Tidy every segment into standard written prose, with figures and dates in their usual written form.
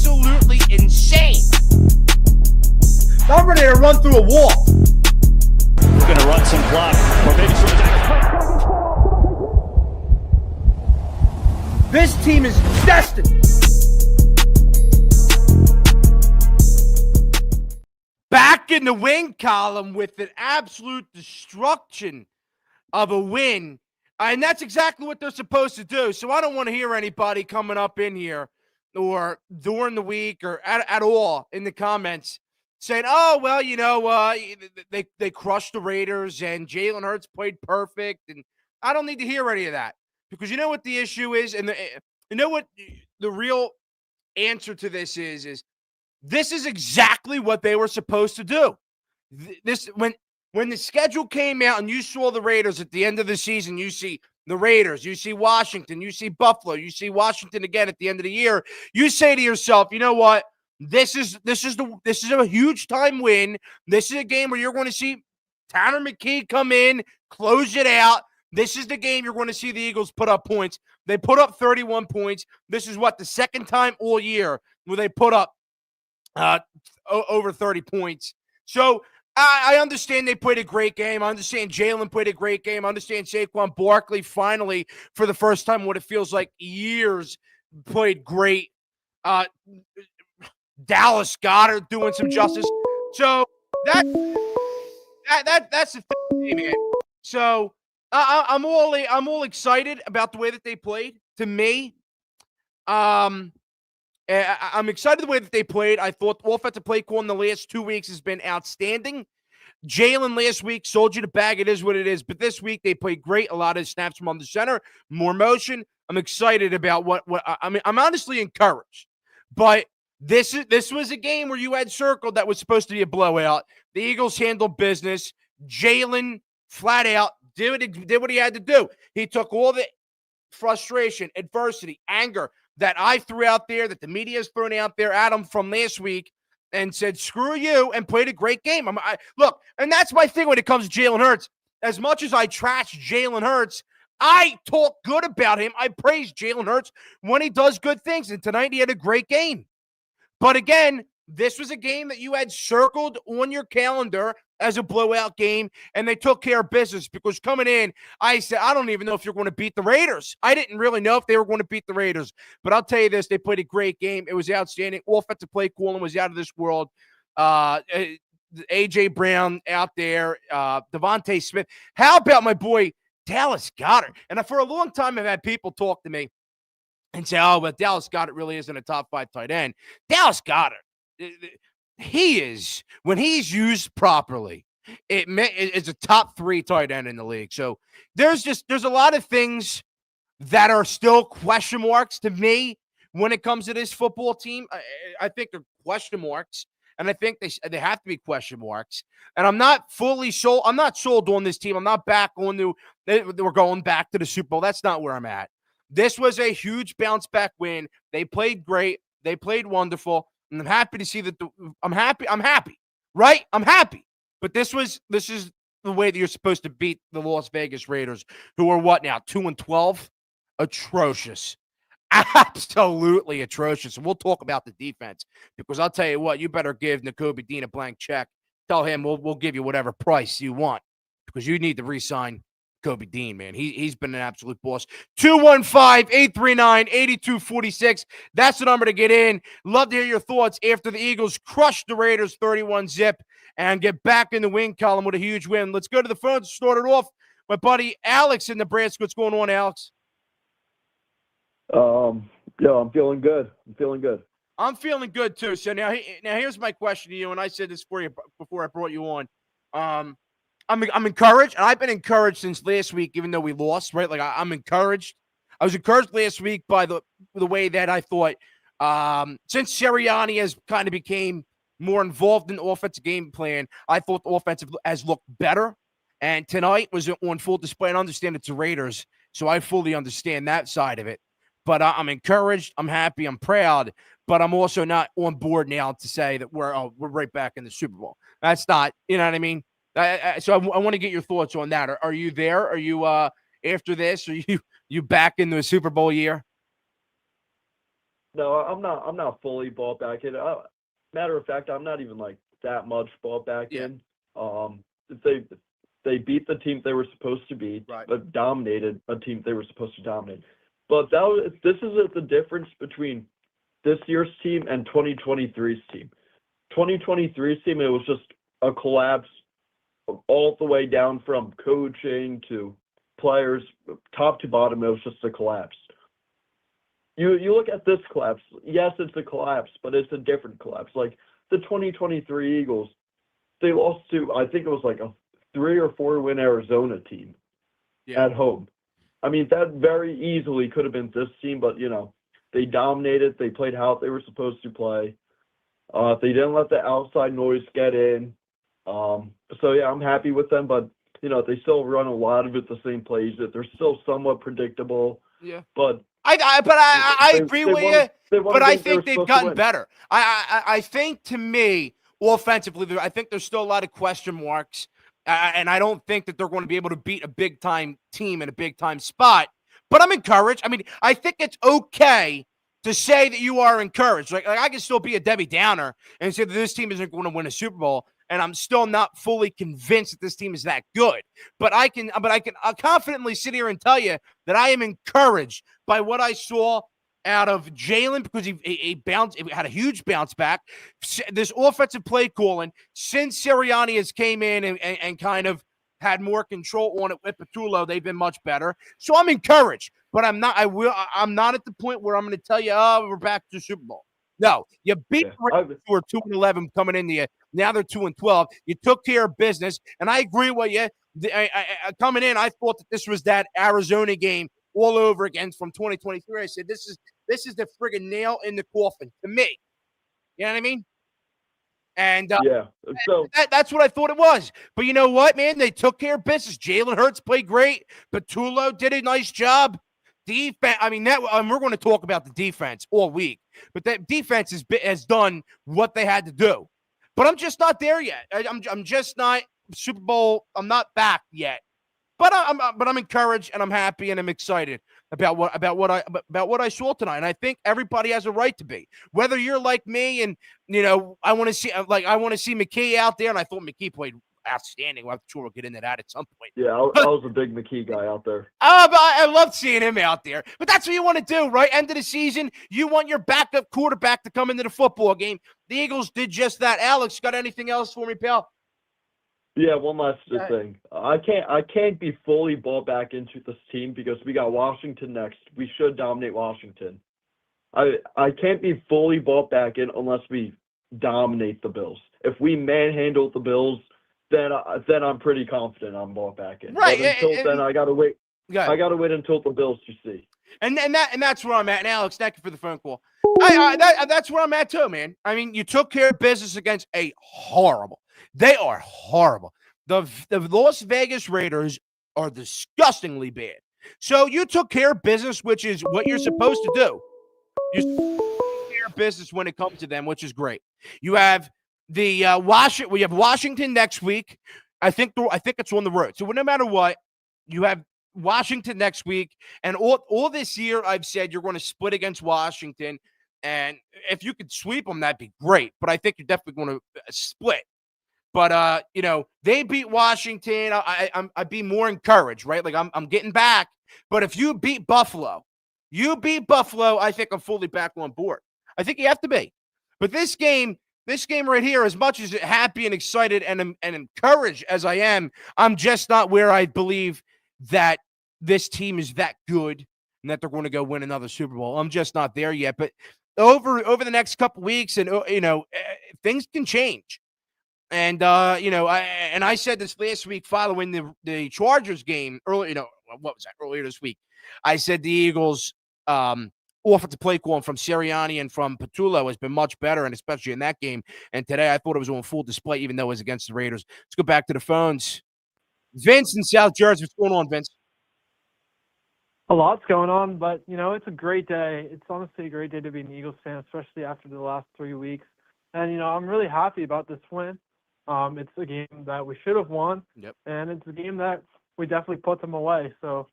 absolutely insane. I'm ready to run through a wall. We're going to run some clock. Or maybe some attack. This team is destined. Back in the win column with an absolute destruction of a win. And that's exactly what they're supposed to do. So I don't want to hear anybody coming up in here or during the week or at all in the comments saying, oh, well, they crushed the Raiders and Jalen Hurts played perfect. And I don't need to hear any of that, because you know what the issue is? And you know what the real answer to this is this is exactly what they were supposed to do. When the schedule came out and you saw the Raiders at the end of the season, you see the Raiders, you see Washington, you see Buffalo, you see Washington again at the end of the year. You say to yourself, you know what? This is a huge time win. This is a game where you're going to see Tanner McKee come in, close it out. This is the game you're going to see the Eagles put up points. They put up 31 points. This is the second time all year where they put up over 30 points. So I understand they played a great game. I understand Jalen played a great game. I understand Saquon Barkley finally, for the first time, what it feels like years, played great. Dallas Goedert doing some justice. So that's the thing, man. So I'm all excited about the way that they played. To me, I'm excited the way that they played. I thought the offensive play call in the last 2 weeks has been outstanding. Jalen last week sold you the bag. It is what it is. But this week they played great. A lot of snaps from on the center, more motion. I'm excited about what I mean. I'm honestly encouraged. But this was a game where you had circled that was supposed to be a blowout. The Eagles handled business. Jalen flat out did what he had to do. He took all the frustration, adversity, anger that I threw out there, that the media has thrown out there at him from last week, and said, screw you, and played a great game. Look, and that's my thing when it comes to Jalen Hurts. As much as I trash Jalen Hurts, I talk good about him. I praise Jalen Hurts when he does good things, and tonight he had a great game. But again, this was a game that you had circled on your calendar as a blowout game, and they took care of business, because coming in, I said, I don't even know if you're going to beat the Raiders. I didn't really know if they were going to beat the Raiders, but I'll tell you this, they played a great game. It was outstanding. Offensive play calling was out of this world. A.J. Brown out there, Devontae Smith. How about my boy Dallas Goedert? And for a long time, I've had people talk to me and say, oh, but Dallas Goedert really isn't a top 5 tight end. Dallas Goedert, he is, when he's used properly, it's a top 3 tight end in the league. So there's a lot of things that are still question marks to me when it comes to this football team. I think they're question marks, and I think they have to be question marks. And I'm not fully sold. I'm not sold on this team. I'm not back on we're going back to the Super Bowl. That's not where I'm at. This was a huge bounce back win. They played great. They played wonderful. And I'm happy to see that. I'm happy, right? I'm happy. But this is the way that you're supposed to beat the Las Vegas Raiders, who are what now, 2-12? Atrocious. Absolutely atrocious. And we'll talk about the defense, because I'll tell you what, you better give Nakobe Dean a blank check. Tell him we'll give you whatever price you want, because you need to re-sign Kobe Dean, man. He's been an absolute boss. 215-839-8246. That's the number to get in. Love to hear your thoughts after the Eagles crush the Raiders 31-zip and get back in the win column with a huge win. Let's go to the phones to start it off. My buddy Alex in Nebraska. What's going on, Alex? I'm feeling good. I'm feeling good too. So now here's my question to you, and I said this for you before I brought you on. I'm encouraged, and I've been encouraged since last week, even though we lost, right? Like I'm encouraged. I was encouraged last week by the way that I thought, since Sirianni has kind of became more involved in the offensive game plan, I thought the offensive has looked better. And tonight was on full display. And I understand it's the Raiders, so I fully understand that side of it. But I'm encouraged. I'm happy. I'm proud. But I'm also not on board now to say that we're right back in the Super Bowl. That's not, you know what I mean? So I want to get your thoughts on that. Are you there? Are you after this? Are you back in the Super Bowl year? No, I'm not. I'm not fully bought back in. Matter of fact, I'm not even like that much bought back Yeah. in. They beat the team they were supposed to beat, Right. but dominated a team they were supposed to dominate. But this is the difference between this year's team and 2023's team. 2023's team, it was just a collapse all the way down from coaching to players, top to bottom. It was just a collapse. You look at this collapse. Yes, it's a collapse, but it's a different collapse. Like the 2023 Eagles, they lost to, I think it was like a 3 or 4 win Arizona team at home. I mean, that very easily could have been this team, but they dominated. They played how they were supposed to play. They didn't let the outside noise get in. So yeah, I'm happy with them, but they still run a lot of it the same plays. That they're still somewhat predictable. Yeah. But I agree with you, but I think they've gotten win. better. I think, to me, offensively, I think there's still a lot of question marks, and I don't think that they're going to be able to beat a big-time team in a big-time spot. But I'm encouraged. I mean, I think it's okay to say that you are encouraged. Like I can still be a Debbie Downer and say that this team isn't going to win a Super Bowl, and I'm still not fully convinced that this team is that good. But I can confidently sit here and tell you that I am encouraged by what I saw out of Jalen, because he had a huge bounce back. This offensive play calling since Sirianni has came in and kind of had more control on it with Petullo, they've been much better. So I'm encouraged, but I'm not at the point where I'm going to tell you, oh, we're back to the Super Bowl. No, you beat the who are 2-11 coming into you. Now they're 2-12. You took care of business, and I agree with you. Coming in, I thought that this was that Arizona game all over again from 2023. I said, this is the friggin' nail in the coffin to me. You know what I mean? And so that's what I thought it was. But you know what, man? They took care of business. Jalen Hurts played great. Petullo did a nice job. Defense. I mean, we're going to talk about the defense all week, but that defense has done what they had to do. But I'm just not there yet. I'm just not Super Bowl. I'm not back yet. But I'm encouraged and I'm happy and I'm excited about what I saw tonight. And I think everybody has a right to be. Whether you're like me and I want to see McKee out there, and I thought McKee played outstanding. I'm sure we'll get into that at some point. Yeah, I was a big McKee guy out there. But I loved seeing him out there. But that's what you want to do, right? End of the season, you want your backup quarterback to come into the football game. The Eagles did just that. Alex, got anything else for me, pal? Yeah, one last thing. I can't be fully bought back into this team because we got Washington next. We should dominate Washington. I can't be fully bought back in unless we dominate the Bills. If we manhandle the Bills, then I'm pretty confident I'm bought back in. Right. But until then, I gotta wait. Yeah. I gotta wait until the Bills to see. And that's where I'm at. And Alex, thank you for the phone call. That's where I'm at too, man. I mean, you took care of business against a horrible. They are horrible. The Las Vegas Raiders are disgustingly bad. So you took care of business, which is what you're supposed to do. You took care of business when it comes to them, which is great. You have the We have Washington next week. I think it's on the road. So no matter what, you have Washington next week. And all this year, I've said you're going to split against Washington. And if you could sweep them, that'd be great. But I think you're definitely going to split. But they beat Washington. I'd be more encouraged, right? Like I'm getting back. But if you beat Buffalo, I think I'm fully back on board. I think you have to be. But this game right here, as much as happy and excited and encouraged as I am, I'm just not where I believe that this team is that good and that they're going to go win another Super Bowl. I'm just not there yet. But over the next couple weeks, and things can change. And I said this last week following the Chargers game earlier this week. I said the Eagles offensive play calling from Sirianni and from Petullo has been much better, and especially in that game. And today I thought it was on full display, even though it was against the Raiders. Let's go back to the phones. Vince in South Jersey. What's going on, Vince? A lot's going on, but, it's a great day. It's honestly a great day to be an Eagles fan, especially after the last 3 weeks. And, I'm really happy about this win. It's a game that we should have won, and it's a game that we definitely put them away. So,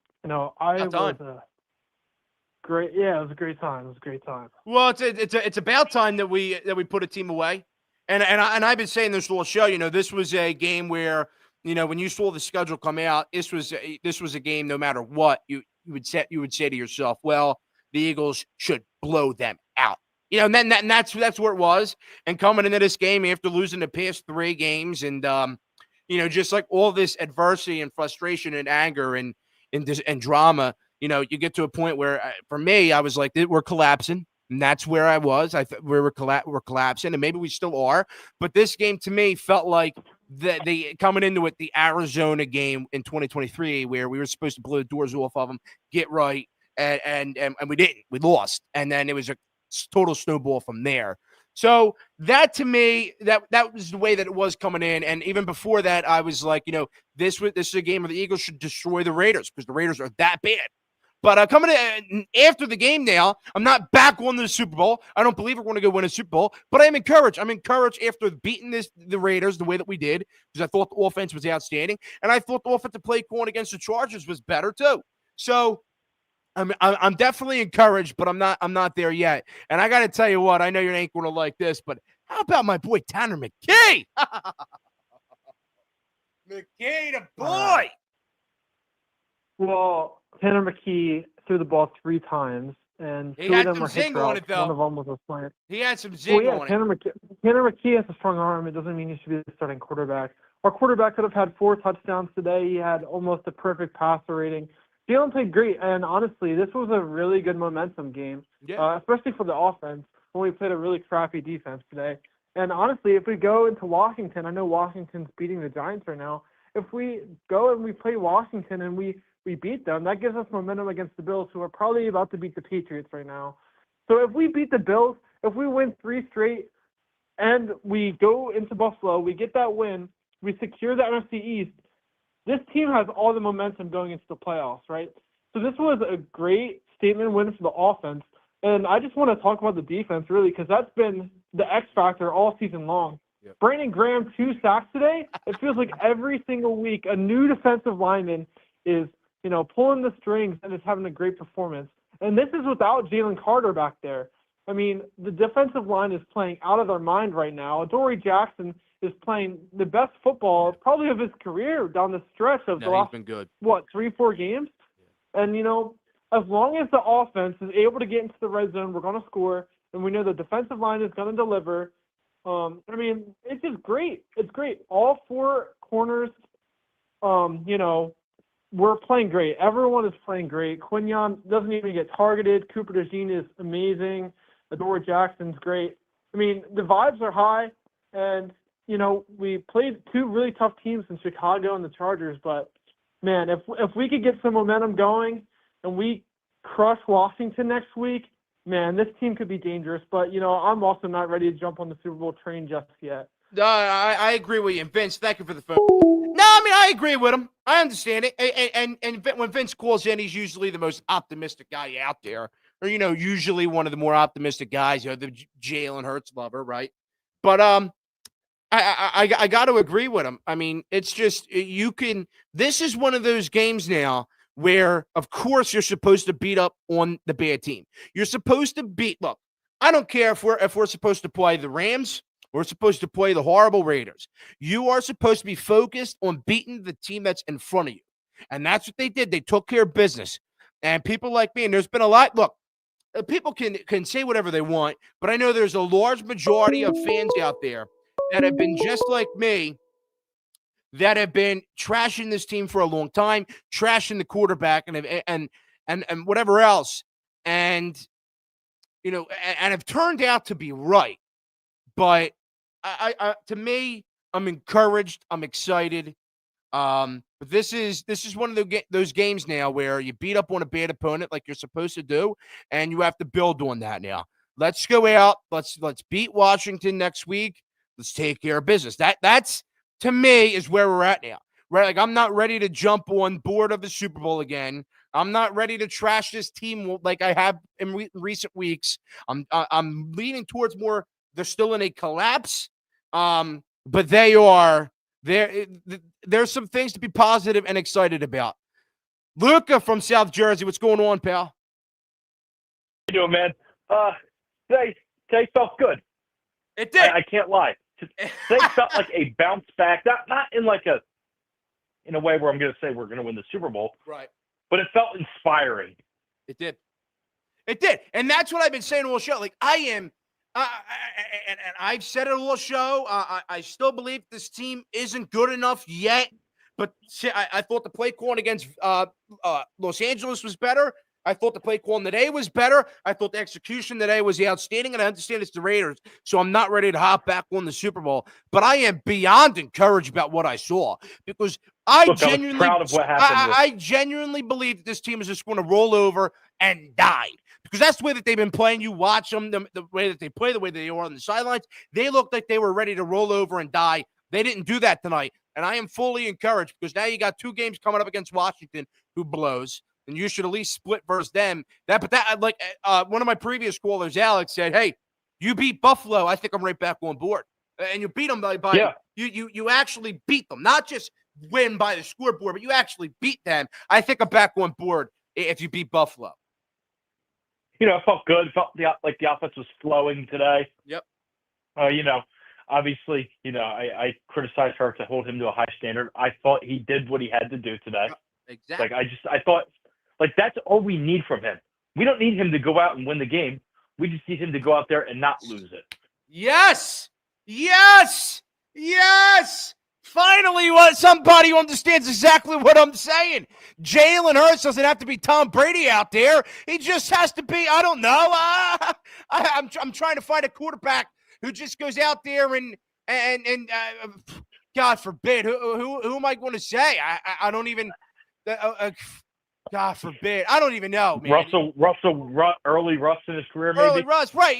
great. Yeah, it was a great time. It was a great time. Well, it's about time that we put a team away, and I've been saying this whole show. This was a game where when you saw the schedule come out, this was a game. No matter what, you would say to yourself, well, the Eagles should blow them out. And then that's where it was. And coming into this game after losing the past 3 games, and just like all this adversity and frustration and anger and drama. You get to a point where, for me, I was like, we're collapsing, and that's where I was. We're collapsing, and maybe we still are. But this game, to me, felt like the coming into it, the Arizona game in 2023, where we were supposed to blow the doors off of them, get right, and we didn't. We lost, and then it was a total snowball from there. So that, to me, that was the way that it was coming in. And even before that, I was like, this is a game where the Eagles should destroy the Raiders, because the Raiders are that bad. But coming in after the game now, I'm not back on the Super Bowl. I don't believe we're going to go win a Super Bowl, but I'm encouraged. I'm encouraged after beating the Raiders the way that we did, because I thought the offense was outstanding, and I thought the offensive play calling against the Chargers was better too. So I'm definitely encouraged, but I'm not there yet. And I got to tell you what, I know you ain't going to like this, but how about my boy Tanner McKee? McKee, the boy. Well, Tanner McKee threw the ball 3 times, and He 2 had of them some were hit zing on it, drops. One though. of them was a slant. He had some zing on it. Tanner McKee has a strong arm. It doesn't mean he should be the starting quarterback. Our quarterback could have had 4 touchdowns today. He had almost a perfect passer rating. Jalen played great, and honestly, this was a really good momentum game, especially for the offense when we played a really crappy defense today. And honestly, if we go into Washington, I know Washington's beating the Giants right now. If we go and we play Washington and we beat them, that gives us momentum against the Bills, who are probably about to beat the Patriots right now. So if we beat the Bills, if we win 3 straight, and we go into Buffalo, we get that win, we secure the NFC East, this team has all the momentum going into the playoffs, right? So this was a great statement win for the offense. And I just want to talk about the defense, really, because that's been the X factor all season long. Yep. Brandon Graham, 2 sacks today. It feels like every single week a new defensive lineman is, pulling the strings and is having a great performance. And this is without Jalen Carter back there. I mean, the defensive line is playing out of their mind right now. Adoree Jackson is playing the best football probably of his career down the stretch of the last, been good. 3-4 games? Yeah. And, as long as the offense is able to get into the red zone, we're going to score, and we know the defensive line is going to deliver. It's just great. It's great. All 4 corners, we're playing great. Everyone is playing great. Quinyon doesn't even get targeted. Cooper DeJean is amazing. Adoree Jackson's great. The vibes are high, and we played 2 really tough teams in Chicago and the Chargers, but man, if we could get some momentum going and we crush Washington next week, man, this team could be dangerous. But I'm also not ready to jump on the Super Bowl train just yet. I agree with you. And Vince, thank you for the phone. No, I agree with him. I understand it. And when Vince calls in, he's usually the most optimistic guy out there, or usually one of the more optimistic guys. The Jalen Hurts lover, right? But I got to agree with him. It's just this is one of those games now where, of course, you're supposed to beat up on the bad team. You're supposed to look, I don't care if we're supposed to play the Rams, we're supposed to play the horrible Raiders. You are supposed to be focused on beating the team that's in front of you. And that's what they did. They took care of business. And people like me, and there's been a lot, look, people can say whatever they want, but I know there's a large majority of fans out there that have been just like me, that have been trashing this team for a long time, trashing the quarterback and whatever else, and and have turned out to be right. But I to me, I'm encouraged. I'm excited. But this is one of those games now where you beat up on a bad opponent like you're supposed to do, and you have to build on that now. Let's go out. Let's beat Washington next week. Let's take care of business. That's to me is where we're at now. Right? Like, I'm not ready to jump on board of the Super Bowl again. I'm not ready to trash this team like I have in recent weeks. I'm leaning towards more. They're still in a collapse, but they are there. There's some things to be positive and excited about. Luca from South Jersey, what's going on, pal? doing, man? Today felt good. It did. I can't lie. Today felt like a bounce back. Not in like in a way where I'm going to say we're going to win the Super Bowl, Right. but it felt inspiring. It did. It did. And that's what I've been saying all show. Like, I am, and I've said it all show, I still believe this team isn't good enough yet. But I thought the play calling against Los Angeles was better. I thought the play calling today was better. I thought the execution today was outstanding, and I understand it's the Raiders, so I'm not ready to hop back on the Super Bowl. But I am beyond encouraged about what I saw because I was proud of what happened. I genuinely believe that this team is just going to roll over and die because that's the way that they've been playing. You watch them, the way that they play, the way they are on the sidelines. They looked like they were ready to roll over and die. They didn't do that tonight, and I am fully encouraged because now you got 2 games coming up against Washington, who blows. And you should at least split versus them. One of my previous callers, Alex, said, "Hey, you beat Buffalo. I think I'm right back on board." And you beat them by you actually beat them, not just win by the scoreboard, but you actually beat them. I think I'm back on board if you beat Buffalo. It felt good. It felt like the offense was flowing today. Yep. Obviously, I criticized her to hold him to a high standard. I thought he did what he had to do today. Exactly. I thought. That's all we need from him. We don't need him to go out and win the game. We just need him to go out there and not lose it. Yes! Yes! Yes! Finally, somebody who understands exactly what I'm saying. Jalen Hurts doesn't have to be Tom Brady out there. He just has to be, I don't know. I'm trying to find a quarterback who just goes out there and God forbid, who am I going to say? I don't even. God forbid. I don't even know, man. Early Russ in his career, maybe. Early Russ, right.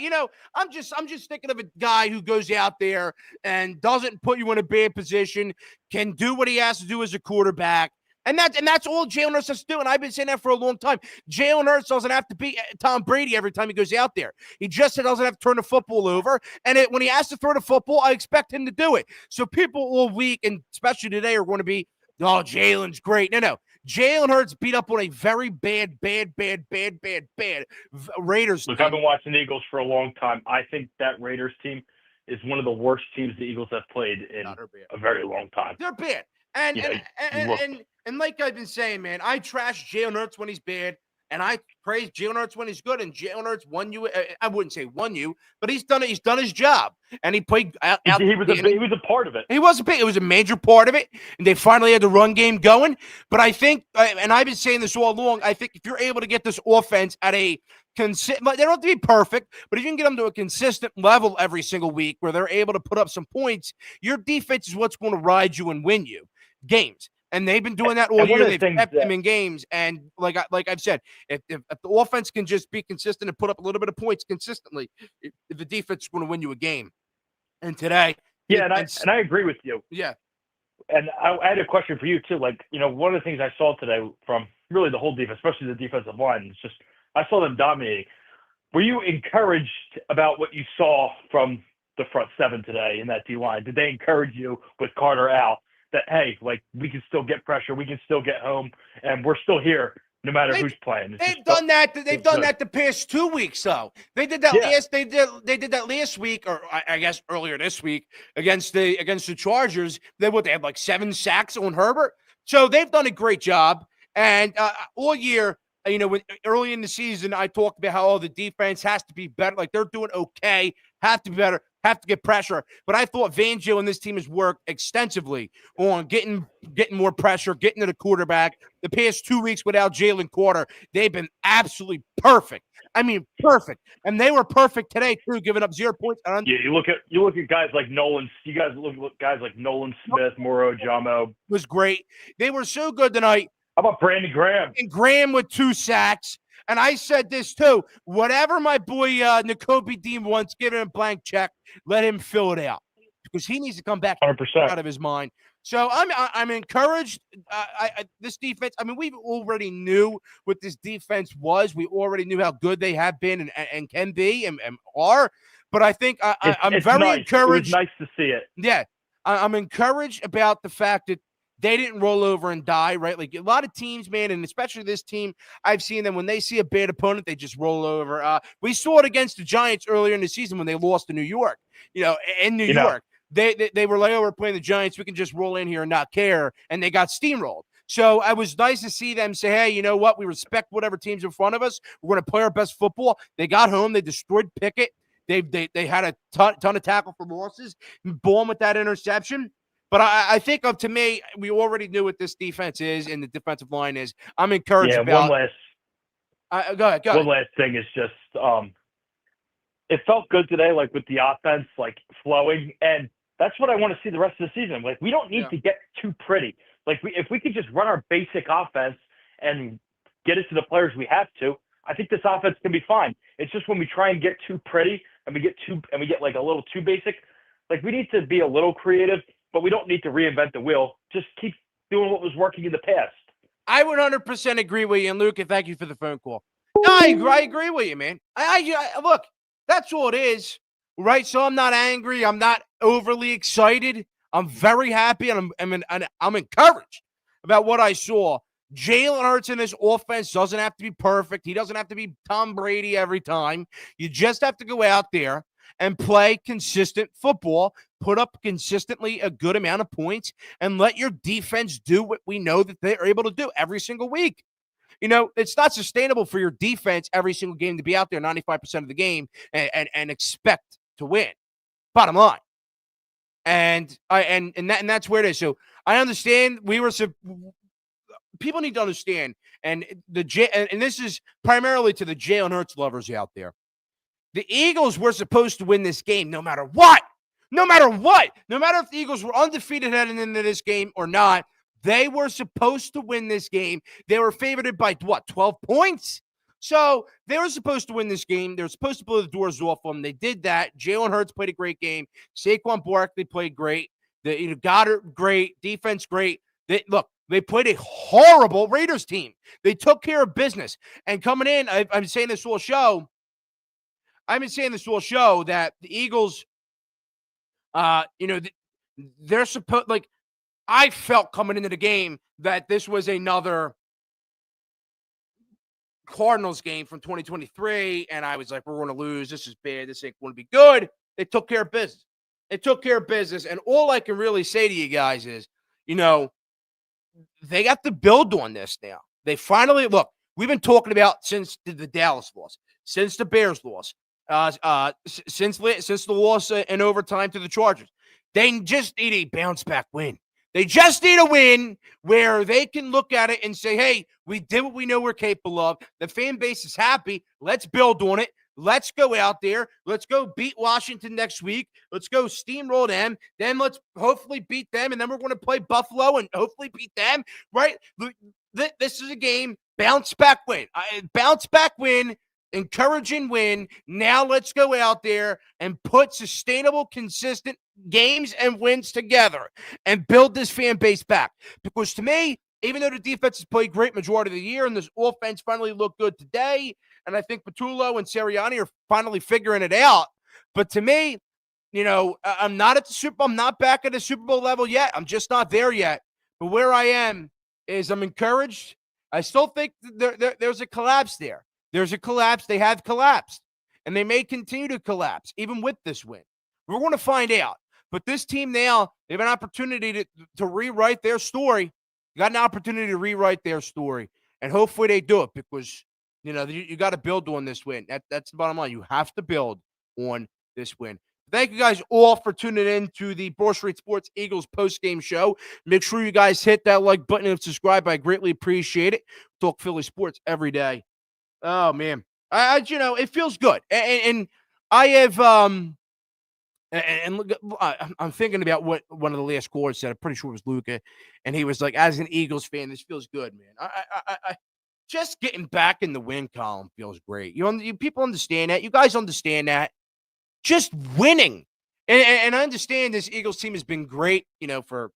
I'm just thinking of a guy who goes out there and doesn't put you in a bad position, can do what he has to do as a quarterback. And that's all Jalen Hurts has to do. And I've been saying that for a long time. Jalen Hurts doesn't have to be Tom Brady every time he goes out there. He just doesn't have to turn the football over. And when he has to throw the football, I expect him to do it. So people all week, and especially today, are going to be, oh, Jalen's great. No. Jalen Hurts beat up on a very bad Raiders team. Look, I've been watching the Eagles for a long time. I think that Raiders team is one of the worst teams the Eagles have played in a very long time. They're bad. And like I've been saying, man, I trash Jalen Hurts when he's bad, and I praise Jalen Hurts when he's good. And Jalen Hurts won you. I wouldn't say won you, but he's done it. He's done his job, and he played. He was a part of it. It was a major part of it, and they finally had the run game going. But I think, and I've been saying this all along, I think if you're able to get this offense at a consistent, they don't have to be perfect, but if you can get them to a consistent level every single week where they're able to put up some points, your defense is what's going to ride you and win you games. And they've been doing that all year. They've kept them in games. And like I've said, if the offense can just be consistent and put up a little bit of points consistently, the defense is going to win you a game. And today, and I agree with you. Yeah. And I had a question for you too. One of the things I saw today from really the whole defense, especially the defensive line, is just I saw them dominating. Were you encouraged about what you saw from the front seven today in that D line? Did they encourage you with Carter out? That, hey, we can still get pressure, we can still get home, and we're still here no matter who's playing. They've done that the past 2 weeks, though. They did that they did that last week, or I guess earlier this week against the Chargers. They had like 7 sacks on Herbert. So they've done a great job. And all year, early in the season, I talked about how the defense has to be better. Like they're doing okay, have to be better, have to get pressure. But I thought Fangio and this team has worked extensively on getting more pressure, getting to the quarterback. The past 2 weeks without Jalen Carter, they've been absolutely perfect. I mean, perfect. And they were perfect today too, giving up 0 points. You look at guys like Nolan. You guys look at guys like Nolan Smith, Moro Jamo. Was great. They were so good tonight. How about Brandon Graham? And Graham with 2 sacks. And I said this too. Whatever my boy Nakobe Dean wants, give him a blank check. Let him fill it out because he needs to come back 100% out of his mind. So I'm encouraged. This defense. I mean, we already knew what this defense was. We already knew how good they have been and can be and are. But I think I'm very encouraged. It was nice to see it. Yeah, I'm encouraged about the fact that They didn't roll over and die, right? Like a lot of teams, man, and especially this team, I've seen them when they see a bad opponent, they just roll over. We saw it against the Giants earlier in the season when they lost to New York. In New York, they were like, "Oh, we're playing the Giants. We can just roll in here and not care," and they got steamrolled. So it was nice to see them say, "Hey, you know what? We respect whatever team's in front of us. We're going to play our best football." They got home. They destroyed Pickett. They had a ton of tackle for losses. Born with that interception. But I think to me, we already knew what this defense is and the defensive line is. I'm encouraged about. One last. Go ahead. One last thing is just it felt good today, like with the offense like flowing, and that's what I want to see the rest of the season. Like we don't need to get too pretty. Like if we could just run our basic offense and get it to the players we have to, I think this offense can be fine. It's just when we try and get too pretty and we get like a little too basic, like we need to be a little creative. But we don't need to reinvent the wheel. Just keep doing what was working in the past. I 100% agree with you, and Luke, and thank you for the phone call. No, I agree with you, man. I look, that's all it is, right? So I'm not angry. I'm not overly excited. I'm very happy, and I'm encouraged about what I saw. Jalen Hurts in this offense doesn't have to be perfect. He doesn't have to be Tom Brady every time. You just have to go out there and play consistent football, put up consistently a good amount of points, and let your defense do what we know that they're able to do every single week. It's not sustainable for your defense every single game to be out there 95% of the game and expect to win. Bottom line. And that's where it is. So I understand people need to understand, and this is primarily to the Jalen Hurts lovers out there. The Eagles were supposed to win this game no matter what. No matter what. No matter if the Eagles were undefeated heading into this game or not, they were supposed to win this game. They were favored by, 12 points? So they were supposed to win this game. They were supposed to blow the doors off them. They did that. Jalen Hurts played a great game. Saquon Barkley played great. Goddard, great. Defense, great. They played a horrible Raiders team. They took care of business. And coming in, I've been saying this all show, that the Eagles, they're supposed, like, I felt coming into the game that this was another Cardinals game from 2023, and I was like, we're going to lose. This is bad. This ain't going to be good. They took care of business. And all I can really say to you guys is, they got to build on this now. They finally, look, we've been talking about since the Dallas loss, since the Bears loss, since the loss in overtime to the Chargers. They just need a bounce back win. They just need a win where they can look at it and say, hey, we did what we know we're capable of. The fan base is happy. Let's build on it. Let's go out there. Let's go beat Washington next week. Let's go steamroll them. Then let's hopefully beat them. And then we're going to play Buffalo and hopefully beat them, right? This is a game. Bounce back win. Encouraging win. Now let's go out there and put sustainable, consistent games and wins together and build this fan base back. Because to me, even though the defense has played great majority of the year and this offense finally looked good today, and I think Patullo and Sirianni are finally figuring it out. But to me, I'm not back at the Super Bowl level yet. I'm just not there yet. But where I am is I'm encouraged. I still think there's a collapse there. There's a collapse. They have collapsed. And they may continue to collapse, even with this win. We're going to find out. But this team now, they have an opportunity to rewrite their story. You got an opportunity to rewrite their story. And hopefully they do it because, you got to build on this win. That's the bottom line. You have to build on this win. Thank you guys all for tuning in to the Broad Street Sports Eagles post-game show. Make sure you guys hit that like button and subscribe. I greatly appreciate it. Talk Philly sports every day. Oh, man. It feels good. And I have and look, I'm thinking about what one of the last callers said. I'm pretty sure it was Luca, and he was like, "As an Eagles fan, this feels good, man. I just getting back in the win column feels great. You people understand that. You guys understand that. Just winning, and I understand this Eagles team has been great, for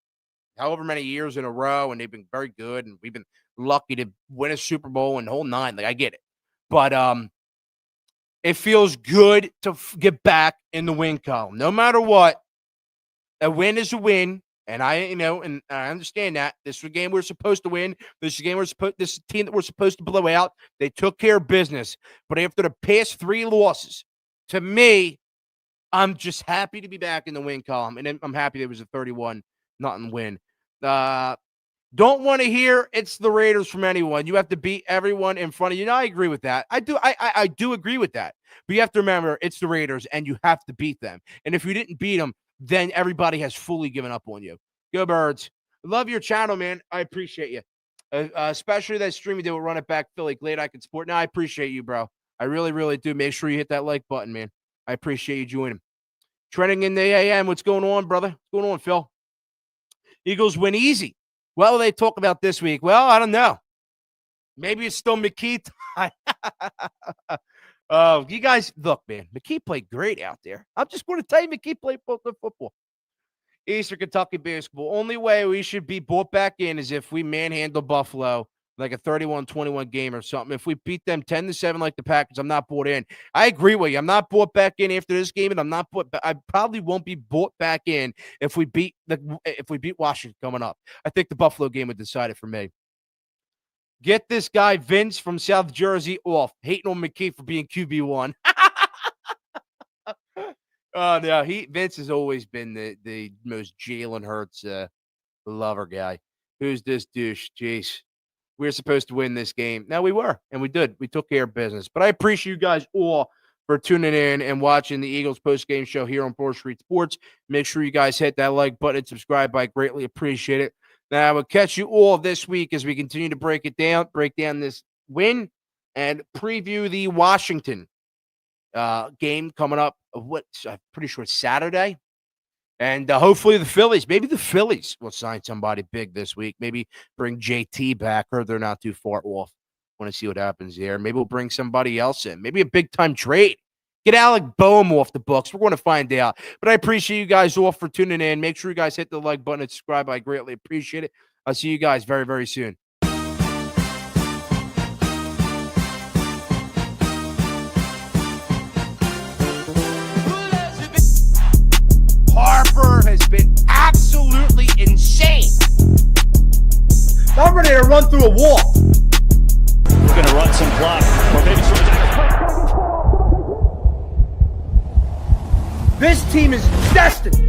however many years in a row, and they've been very good, and we've been lucky to win a Super Bowl and the whole nine. Like I get it, but it feels good to get back in the win column. No matter what, a win is a win. And and I understand that this was a game we're supposed to win. This is a game this is a team that we're supposed to blow out. They took care of business. But after the past 3 losses, to me, I'm just happy to be back in the win column. And I'm happy there was a 31-0 win. Don't want to hear it's the Raiders from anyone. You have to beat everyone in front of you. Now, I agree with that. I do agree with that. But you have to remember, it's the Raiders, and you have to beat them. And if you didn't beat them, then everybody has fully given up on you. Go Birds. Love your channel, man. I appreciate you. Especially that stream you did with Run It Back Philly. Glad I could support. Now, I appreciate you, bro. I really, really do. Make sure you hit that like button, man. I appreciate you joining. Trending in the AM. What's going on, brother? What's going on, Phil? Eagles win easy. Well, they talk about this week. Well, I don't know. Maybe it's still McKee time. You guys, look, man. McKee played great out there. I'm just going to tell you, McKee played good football. Eastern Kentucky basketball. Only way we should be brought back in is if we manhandle Buffalo like a 31-21 game or something. If we beat them 10-7 like the Packers, I'm not brought in. I agree with you. I'm not brought back in after this game, and I probably won't be brought back in if we beat Washington coming up. I think the Buffalo game would decide it for me. Get this guy Vince from South Jersey off. Hating on McKee for being QB1. Oh no, Vince has always been the most Jalen Hurts lover guy. Who's this douche? Jeez. We were supposed to win this game. Now we were, and we did. We took care of business. But I appreciate you guys all for tuning in and watching the Eagles post-game show here on 4th Street Sports. Make sure you guys hit that like button and subscribe. I greatly appreciate it. Now, I will catch you all this week as we continue to break down this win, and preview the Washington game coming up. I'm pretty sure it's Saturday. And hopefully the Phillies, maybe the Phillies will sign somebody big this week. Maybe bring JT back, or they're not too far off. Want to see what happens there. Maybe we'll bring somebody else in. Maybe a big-time trade. Get Alec Boehm off the books. We're going to find out. But I appreciate you guys all for tuning in. Make sure you guys hit the like button and subscribe. I greatly appreciate it. I'll see you guys very, very soon. Harper has been absolutely insane. I'm ready to run through a wall. We're going to run some clock. Or maybe some. This team is destined